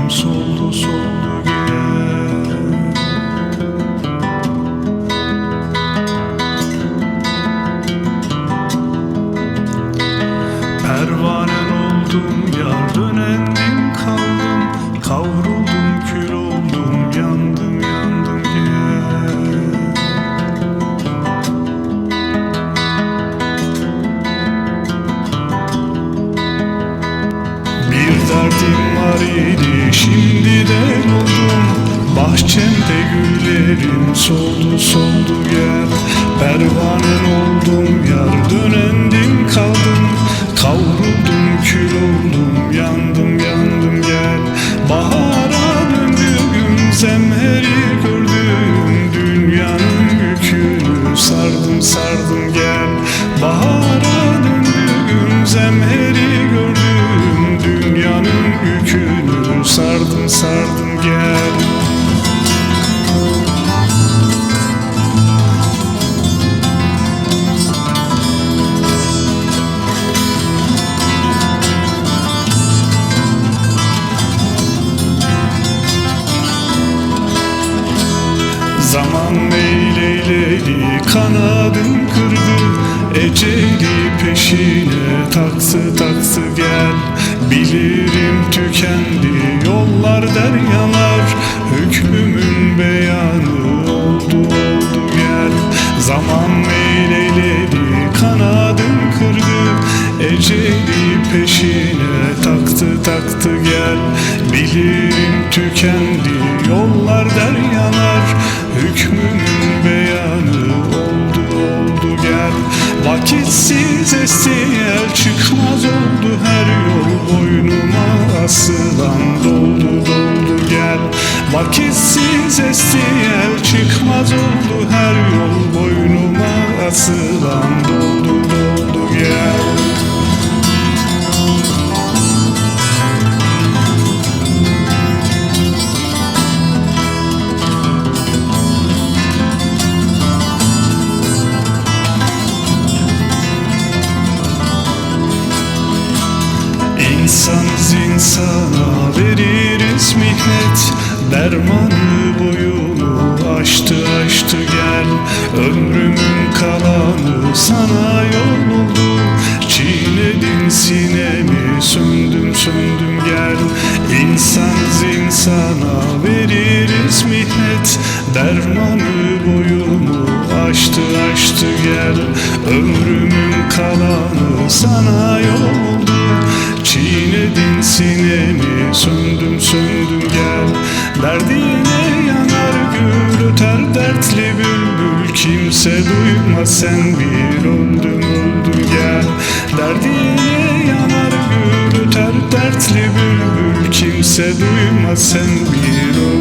güllerim soldu soldu gel. Pervanen oldum yar, dönendim kaldım, kavruldum kül oldum, yandım yandım gel. Bir derdim var idi, şimdiden oldum, bahçemde güllerim soldu soldu gel. Pervanen oldum yar, dönendim kaldım, kavruldum kül oldum, yandım yandım gel. Bahara döndüğüm, zemheri gördüm, dünyanın yükünü sardım sardım gel. Bahara döndüğüm, zemheri gördüm, dünyanın yükünü sardım sardım gel. Zaman meyleyledi, kanadım kırdı, eceli peşine taktı taktı gel. Bilirim tükendi yollar deryalar, hükmümün beyanı oldu oldu gel. Zaman meyleyledi, kanadım kırdı, eceli peşine taktı taktı gel. Bilirim tükendi yollar deryalar, hükmümün beyanı oldu oldu gel. Vakitsiz esti el, çıkmaz oldu her yol, boynuma asılan doldu doldu gel. Vakitsiz esti el, çıkmaz oldu her yol, boynuma asılan doldu doldu gel. İnsanız insana veririz mihnet, dermanı boyunu aştı aştı gel. Ömrümün kalanı sana yol oldu, çiğnedin sinemi, söndüm söndüm gel. İnsanız insana veririz mihnet, dermanı boyunu aştı aştı gel. Ömrümün kalanı sana yol oldu, çiğnedin sinemi, söndüm söndüm gel. Derdine yanar gül, öter dertli bülbül, kimse duymaz sen bir öldüm öldüm gel. Derdine yanar gül, öter dertli bülbül, kimse duymaz sen bir öldüm.